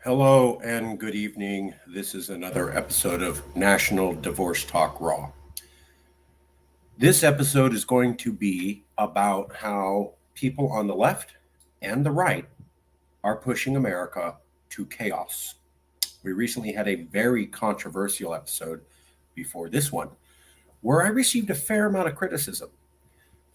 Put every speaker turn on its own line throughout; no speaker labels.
Hello and good evening. This is another episode of National Divorce Talk Raw. This episode is going to be about how people on the left and the right are pushing America to chaos. We recently had a very controversial episode before this one where I received a fair amount of criticism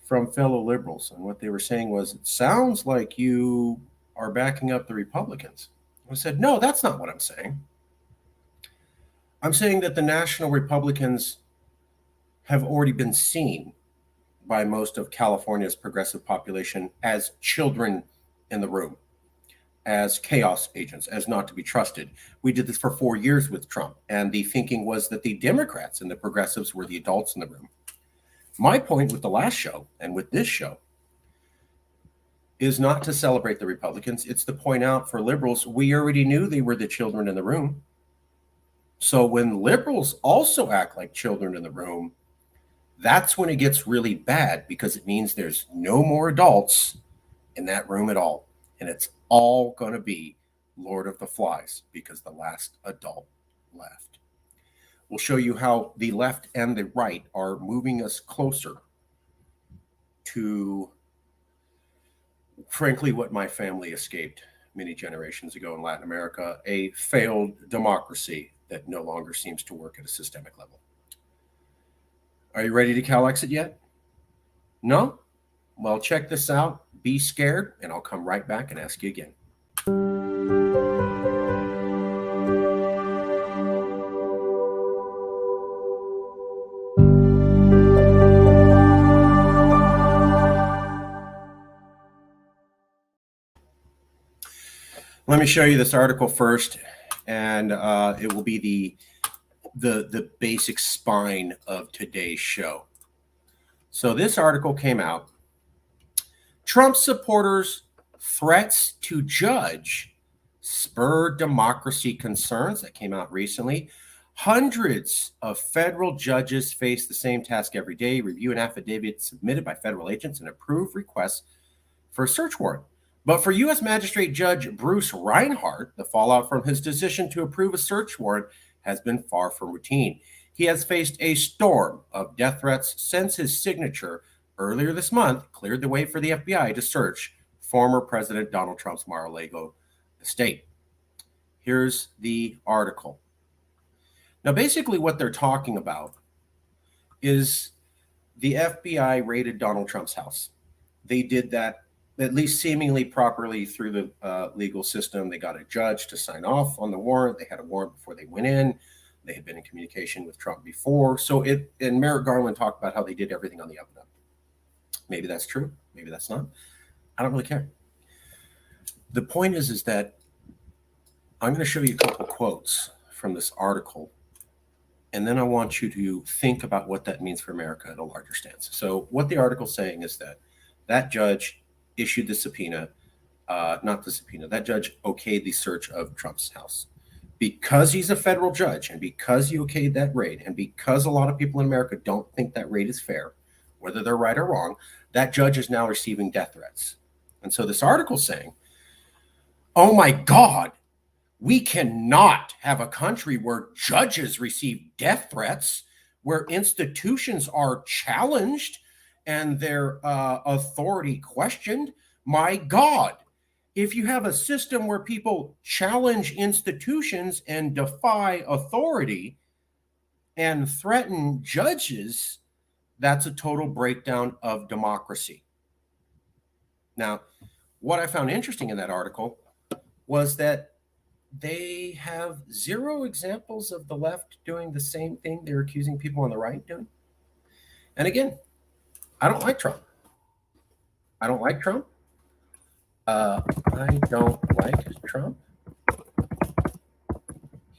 from fellow liberals. And what they were saying was, it sounds like you are backing up the Republicans. I said, no, that's not what I'm saying. I'm saying that the national Republicans have already been seen by most of California's progressive population as children in the room, as chaos agents, as not to be trusted. We did this for 4 years with Trump, and the thinking was that the Democrats and the progressives were the adults in the room. My point with the last show and with this show is not to celebrate the Republicans. It's to point out for liberals, we already knew they were the children in the room. So when liberals also act like children in the room, that's when it gets really bad, because it means there's no more adults in that room at all. And it's all going to be Lord of the Flies because the last adult left. We'll show you how the left and the right are moving us closer to, frankly, what my family escaped many generations ago in Latin America, a failed democracy that no longer seems to work at a systemic level. Are you ready to Cal exit yet? No? Well, check this out. Be scared, and I'll come right back and ask you again. Let me show you this article first, and it will be the basic spine of today's show. So this article came out. Trump supporters' threats to judge spur democracy concerns. That came out recently. Hundreds of federal judges face the same task every day: review an affidavit submitted by federal agents and approve requests for a search warrant. But for U.S. Magistrate Judge Bruce Reinhart, the fallout from his decision to approve a search warrant has been far from routine. He has faced a storm of death threats since his signature earlier this month cleared the way for the FBI to search former President Donald Trump's Mar-a-Lago estate. Here's the article. Now, basically what they're talking about is the FBI raided Donald Trump's house. They did that at least seemingly properly through the legal system. They got a judge to sign off on the warrant. They had a warrant before they went in. They had been in communication with Trump before. And Merrick Garland talked about how they did everything on the up and up. Maybe that's true. Maybe that's not. I don't really care. The point is that I'm going to show you a couple quotes from this article, and then I want you to think about what that means for America at a larger stance. So what the article's saying is that judge issued the subpoena, that judge okayed the search of Trump's house. Because he's a federal judge, and because he okayed that raid, and because a lot of people in America don't think that raid is fair, whether they're right or wrong, that judge is now receiving death threats. And so this article's saying, oh my God, we cannot have a country where judges receive death threats, where institutions are challenged and their authority questioned. My God, if you have a system where people challenge institutions and defy authority and threaten judges, that's a total breakdown of democracy. Now, what I found interesting in that article was that they have zero examples of the left doing the same thing they're accusing people on the right doing. And again, I don't like Trump. I don't like Trump.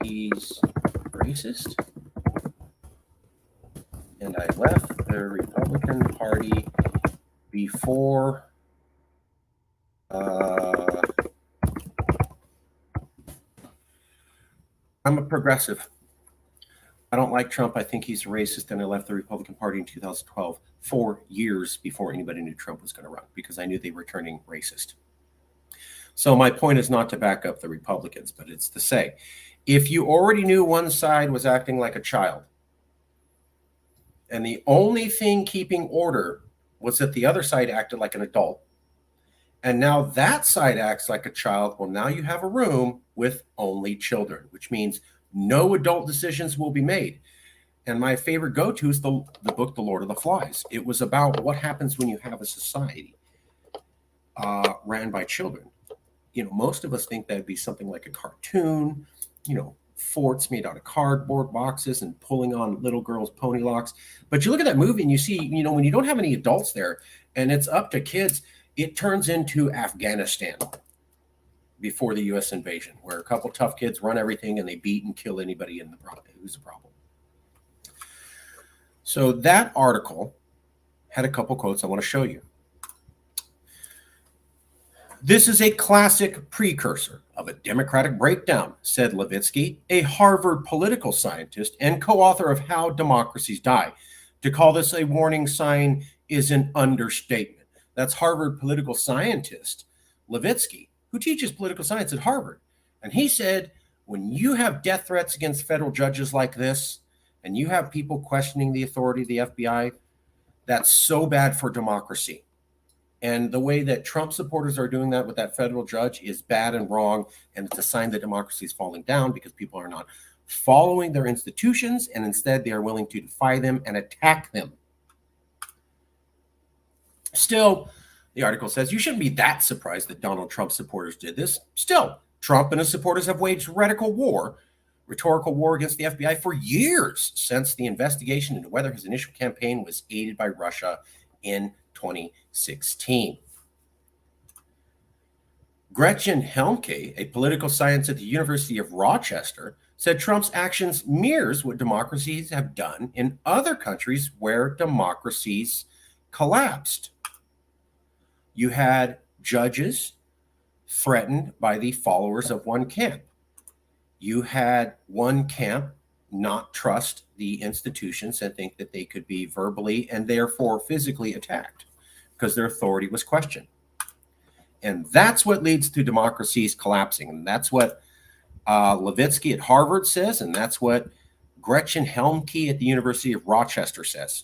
He's racist. And I left the Republican Party before I'm a progressive. I don't like Trump. I think he's racist, and I left the Republican Party in 2012, 4 years before anybody knew Trump was going to run, because I knew they were turning racist. So my point is not to back up the Republicans, but it's to say, if you already knew one side was acting like a child, and the only thing keeping order was that the other side acted like an adult, and now that side acts like a child, well, now you have a room with only children, which means no adult decisions will be made. And my favorite go-to is the book, The Lord of the Flies. It was about what happens when you have a society ran by children. Most of us think that'd be something like a cartoon, forts made out of cardboard boxes and pulling on little girls' pony locks. But you look at that movie and you see, when you don't have any adults there and it's up to kids, it turns into Afghanistan before the U.S. invasion, where a couple tough kids run everything and they beat and kill anybody who's a problem. So that article had a couple quotes I want to show you. This is a classic precursor of a democratic breakdown, said Levitsky, a Harvard political scientist and co-author of How Democracies Die. To call this a warning sign is an understatement. That's Harvard political scientist Levitsky, who teaches political science at Harvard. And he said, when you have death threats against federal judges like this, and you have people questioning the authority of the FBI, that's so bad for democracy. And the way that Trump supporters are doing that with that federal judge is bad and wrong. And it's a sign that democracy is falling down because people are not following their institutions, and instead they are willing to defy them and attack them. Still, the article says you shouldn't be that surprised that Donald Trump supporters did this. Still, Trump and his supporters have waged rhetorical war against the FBI for years since the investigation into whether his initial campaign was aided by Russia in 2016. Gretchen Helmke, a political scientist at the University of Rochester, said Trump's actions mirrors what democracies have done in other countries where democracies collapsed. You had judges threatened by the followers of one camp. You had one camp not trust the institutions and think that they could be verbally and therefore physically attacked because their authority was questioned. And that's what leads to democracies collapsing. And that's what Levitsky at Harvard says, and that's what Gretchen Helmke at the University of Rochester says.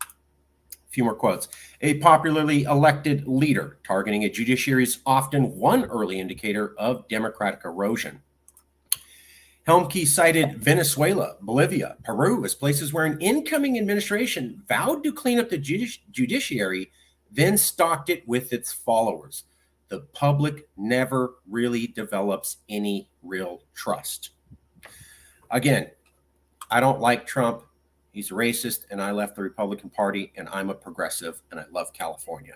A few more quotes. A popularly elected leader targeting a judiciary is often one early indicator of democratic erosion. Helmke cited Venezuela, Bolivia, Peru as places where an incoming administration vowed to clean up the judiciary, then stocked it with its followers. The public never really develops any real trust. Again, I don't like Trump. He's a racist, and I left the Republican Party, and I'm a progressive, and I love California.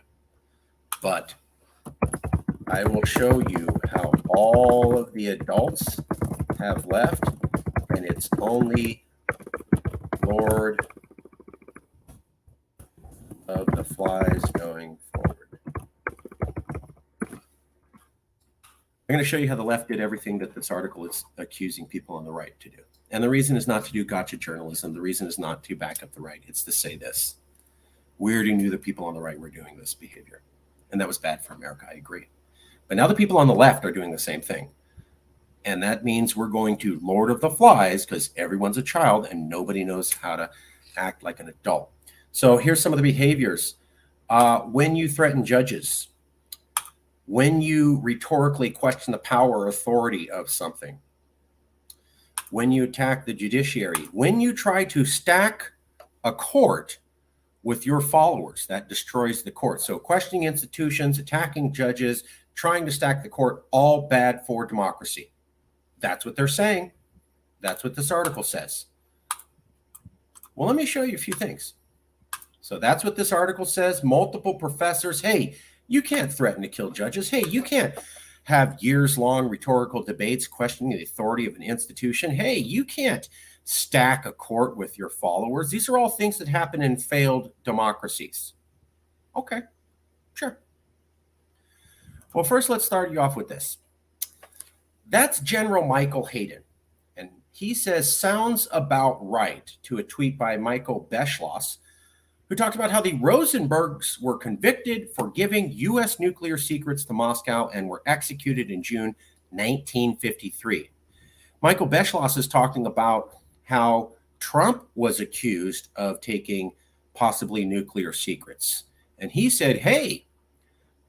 But I will show you how all of the adults have left, and it's only Lord of the Flies going forward. I'm going to show you how the left did everything that this article is accusing people on the right to do. And the reason is not to do gotcha journalism. The reason is not to back up the right. It's to say this. We already knew the people on the right were doing this behavior. And that was bad for America. I agree. But now the people on the left are doing the same thing. And that means we're going to Lord of the Flies because everyone's a child and nobody knows how to act like an adult. So here's some of the behaviors. When you threaten judges, when you rhetorically question the power or authority of something, when you attack the judiciary, when you try to stack a court with your followers, that destroys the court. So questioning institutions, attacking judges, trying to stack the court, all bad for democracy. That's what they're saying. That's what this article says. Well, let me show you a few things. So that's what this article says. Multiple professors. Hey, you can't threaten to kill judges. Hey, you can't have years-long rhetorical debates questioning the authority of an institution. Hey, you can't stack a court with your followers. These are all things that happen in failed democracies. Okay, sure. Well, first, let's start you off with this. That's General Michael Hayden. And he says, sounds about right, to a tweet by Michael Beschloss, who talked about how the Rosenbergs were convicted for giving U.S. nuclear secrets to Moscow and were executed in June 1953. Michael Beschloss is talking about how Trump was accused of taking possibly nuclear secrets. And he said, hey,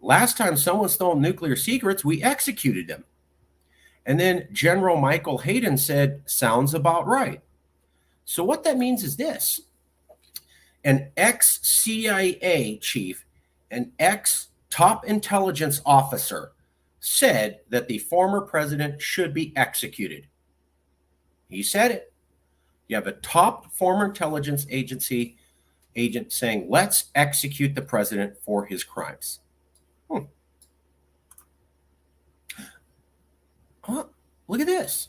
last time someone stole nuclear secrets, we executed them. And then General Michael Hayden said, sounds about right. So what that means is this. An ex-CIA chief, an ex-top intelligence officer said that the former president should be executed. He said it. You have a top former intelligence agency agent saying, let's execute the president for his crimes. Oh, look at this.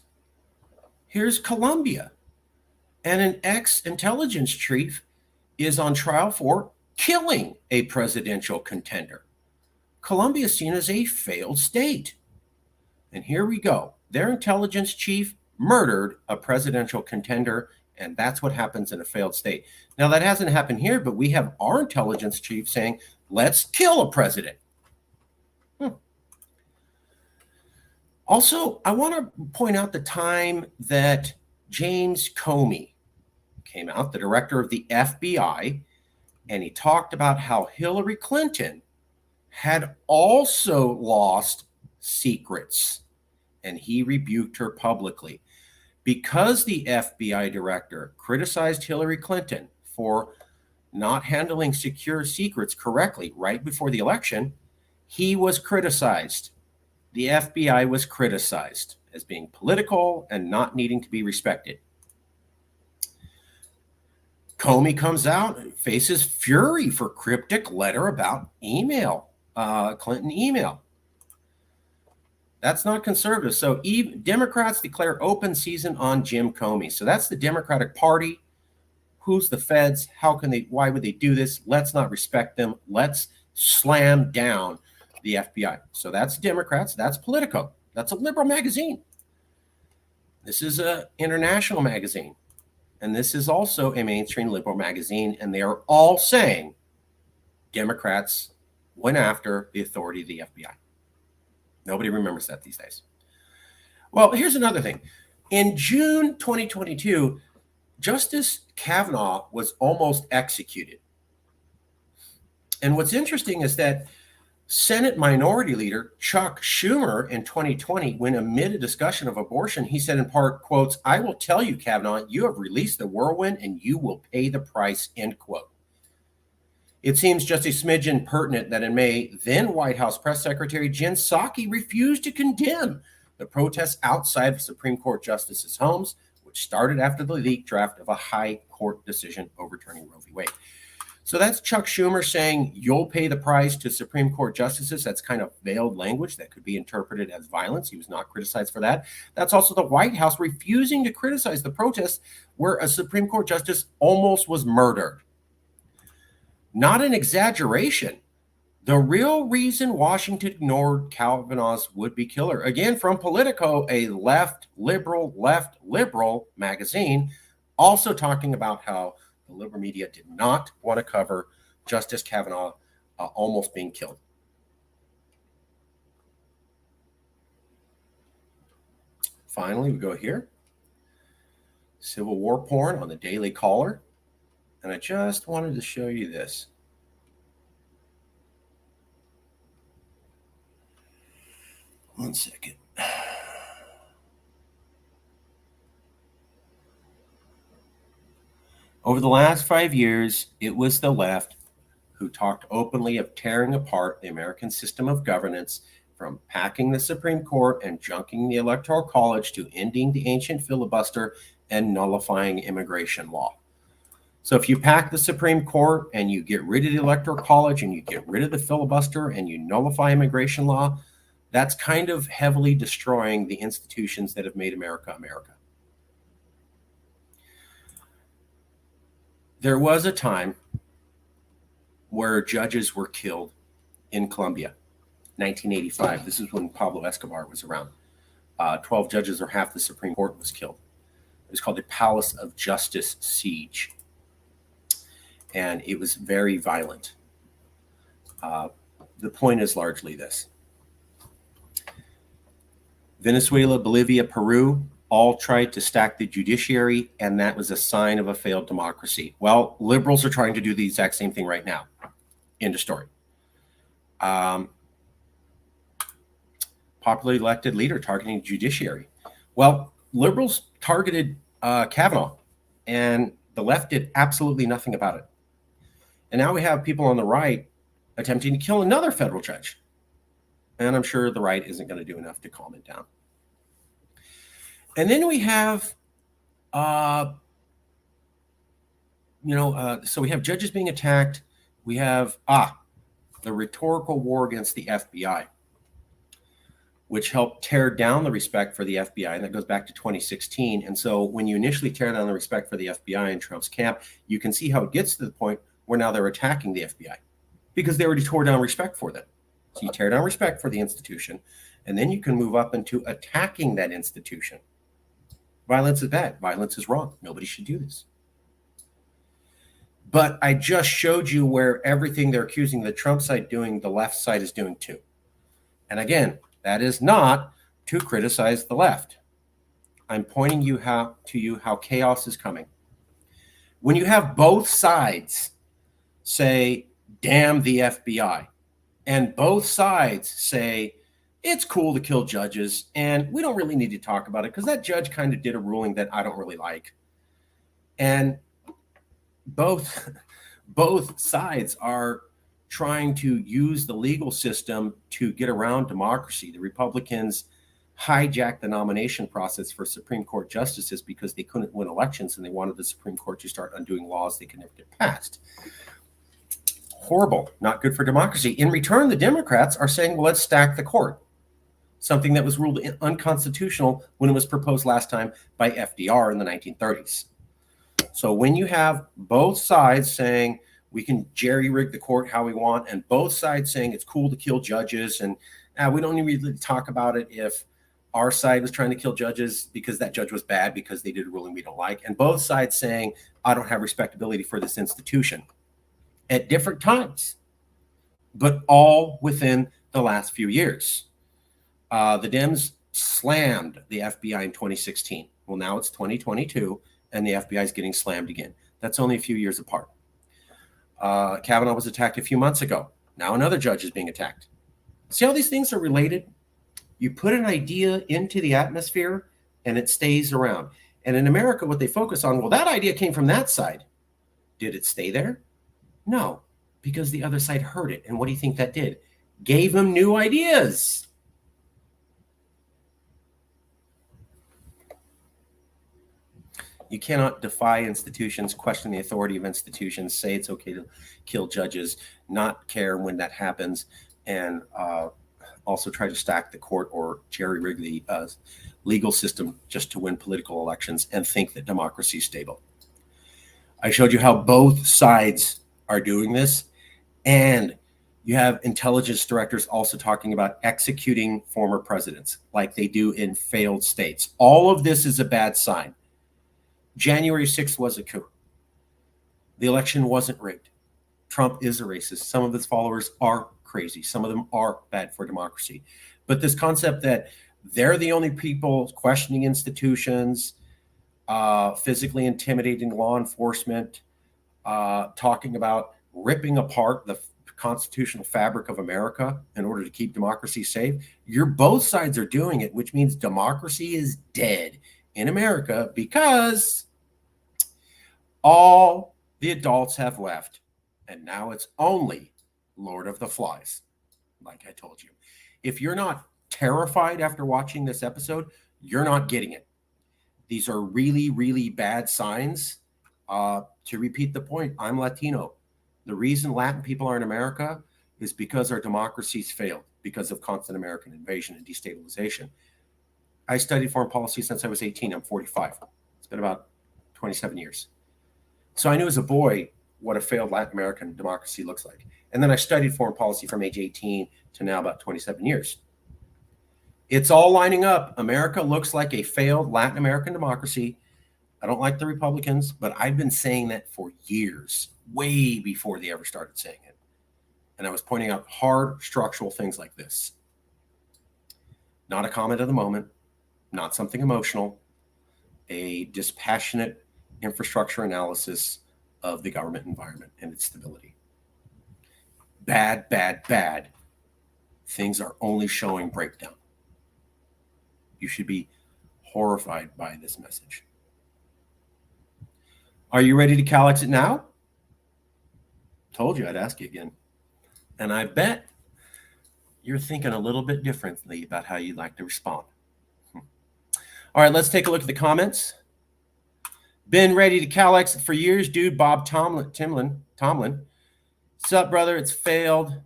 Here's Colombia. And an ex-intelligence chief is on trial for killing a presidential contender. Colombia is seen as a failed state. And here we go. Their intelligence chief murdered a presidential contender, and that's what happens in a failed state. Now, that hasn't happened here, but we have our intelligence chief saying, let's kill a president. Also, I want to point out the time that James Comey came out, the director of the FBI, and he talked about how Hillary Clinton had also lost secrets, and he rebuked her publicly. Because the FBI director criticized Hillary Clinton for not handling secure secrets correctly right before the election, he was criticized. The FBI was criticized as being political and not needing to be respected. Comey comes out and faces fury for cryptic letter about email, Clinton email. That's not conservative. So Democrats declare open season on Jim Comey. So that's the Democratic Party. Who's the feds? Why would they do this? Let's not respect them. Let's slam down the FBI. So that's Democrats. That's Politico. That's a liberal magazine. This is an international magazine. And this is also a mainstream liberal magazine. And they are all saying Democrats went after the authority of the FBI. Nobody remembers that these days. Well, here's another thing. In June 2022, Justice Kavanaugh was almost executed. And what's interesting is that Senate Minority Leader Chuck Schumer in 2020, when amid a discussion of abortion, he said in part, quotes, I will tell you, Kavanaugh, you have released the whirlwind and you will pay the price, end quote. It seems just a smidgen pertinent that in May, then White House Press Secretary Jen Psaki refused to condemn the protests outside of Supreme Court justices' homes, which started after the leaked draft of a high court decision overturning Roe v. Wade. So that's Chuck Schumer saying you'll pay the price to Supreme Court justices. That's kind of veiled language that could be interpreted as violence. He was not criticized for that. That's also the White House refusing to criticize the protests where a Supreme Court justice almost was murdered. Not an exaggeration. The real reason Washington ignored Kavanaugh's would-be killer, again from Politico, a left liberal magazine, also talking about how the liberal media did not want to cover Justice Kavanaugh almost being killed. Finally, we go here. Civil War porn on the Daily Caller. And I just wanted to show you this. One second. Over the last 5 years, it was the left who talked openly of tearing apart the American system of governance, from packing the Supreme Court and junking the Electoral College to ending the ancient filibuster and nullifying immigration law. So if you pack the Supreme Court and you get rid of the Electoral College and you get rid of the filibuster and you nullify immigration law, that's kind of heavily destroying the institutions that have made America America. There was a time where judges were killed in Colombia, 1985. This is when Pablo Escobar was around. 12 judges, or half the Supreme Court, was killed. It was called the Palace of Justice siege. and it was very violent. The point is largely this. Venezuela, Bolivia, Peru all tried to stack the judiciary, and that was a sign of a failed democracy. Well, liberals are trying to do the exact same thing right now. End of story. Popularly elected leader targeting judiciary. Well, liberals targeted Kavanaugh, and the left did absolutely nothing about it. And now we have people on the right attempting to kill another federal judge. And I'm sure the right isn't going to do enough to calm it down. And then we have, so we have judges being attacked. We have, the rhetorical war against the FBI, which helped tear down the respect for the FBI. And that goes back to 2016. And so when you initially tear down the respect for the FBI in Trump's camp, you can see how it gets to the point where now they're attacking the FBI because they already tore down respect for them. So you tear down respect for the institution, and then you can move up into attacking that institution. Violence is bad. Violence is wrong. Nobody should do this. But I just showed you where everything they're accusing the Trump side doing, the left side is doing too. And again, that is not to criticize the left. I'm pointing to you how chaos is coming. When you have both sides say, damn the FBI, and both sides say, it's cool to kill judges, and we don't really need to talk about it because that judge kind of did a ruling that I don't really like. And both sides are trying to use the legal system to get around democracy. The Republicans hijacked the nomination process for Supreme Court justices because they couldn't win elections, and they wanted the Supreme Court to start undoing laws they could never get passed. Horrible, not good for democracy. In return, the Democrats are saying, well, let's stack the court, something that was ruled unconstitutional when it was proposed last time by FDR in the 1930s. So when you have both sides saying we can jerry-rig the court how we want, and both sides saying it's cool to kill judges, and we don't need to talk about it if our side was trying to kill judges because that judge was bad because they did a ruling we don't like, and both sides saying I don't have respectability for this institution at different times, but all within the last few years. The Dems slammed the FBI in 2016. Well, now it's 2022, and the FBI is getting slammed again. That's only a few years apart. Kavanaugh was attacked a few months ago. Now another judge is being attacked. See how these things are related? You put an idea into the atmosphere, and it stays around. And in America, what they focus on, well, that idea came from that side. Did it stay there? No, because the other side heard it. And what do you think that did? Gave them new ideas. You cannot defy institutions, question the authority of institutions, say it's okay to kill judges, not care when that happens, and also try to stack the court or jerry-rig the legal system just to win political elections and think that democracy is stable. I showed you how both sides are doing this, and you have intelligence directors also talking about executing former presidents like they do in failed states. All of this is a bad sign. January 6th was a coup. The election wasn't rigged. Trump is a racist. Some of his followers are crazy. Some of them are bad for democracy. But this concept that they're the only people questioning institutions, physically intimidating law enforcement, talking about ripping apart the constitutional fabric of America in order to keep democracy safe. Both sides are doing it, which means democracy is dead in America because all the adults have left, and now it's only Lord of the Flies, like I told you. If you're not terrified after watching this episode, you're not getting it. These are really, really bad signs. To repeat the point, I'm Latino. The reason Latin people are in America is because our democracies failed because of constant American invasion and destabilization. I studied foreign policy since I was 18. I'm 45. It's been about 27 years. So I knew as a boy what a failed Latin American democracy looks like. And then I studied foreign policy from age 18 to now about 27 years. It's all lining up. America looks like a failed Latin American democracy. I don't like the Republicans, but I've been saying that for years, way before they ever started saying it. And I was pointing out hard structural things like this. Not a comment of the moment, not something emotional, a dispassionate infrastructure analysis of the government environment and its stability. Bad, bad, bad. Things are only showing breakdown. You should be horrified by this message. Are you ready to Cal exit now? Told you I'd ask you again. And I bet you're thinking a little bit differently about how you'd like to respond. All right, let's take a look at the comments. Been ready to Cal exit for years, dude. Bob Tomlin. Sup, brother? It's failed.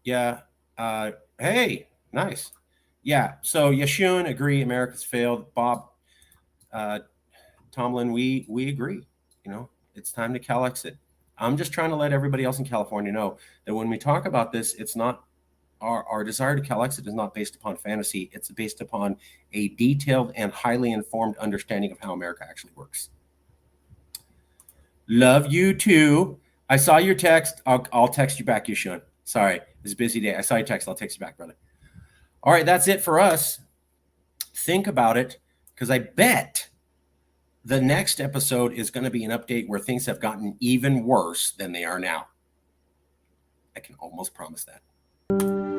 Yeah. Hey, nice. Yeah. So Yashun, agree. America's failed. Bob Tomlin, we agree. You know, it's time to Cal exit. I'm just trying to let everybody else in California know that when we talk about this, it's not our desire to Cal exit is not based upon fantasy. It's based upon a detailed and highly informed understanding of how America actually works. Love you too. I saw your text. I'll text you back, Yashun. Sorry, it's a busy day. I saw your text. I'll text you back, brother. All right, that's it for us. Think about it, because I bet the next episode is going to be an update where things have gotten even worse than they are now. I can almost promise that.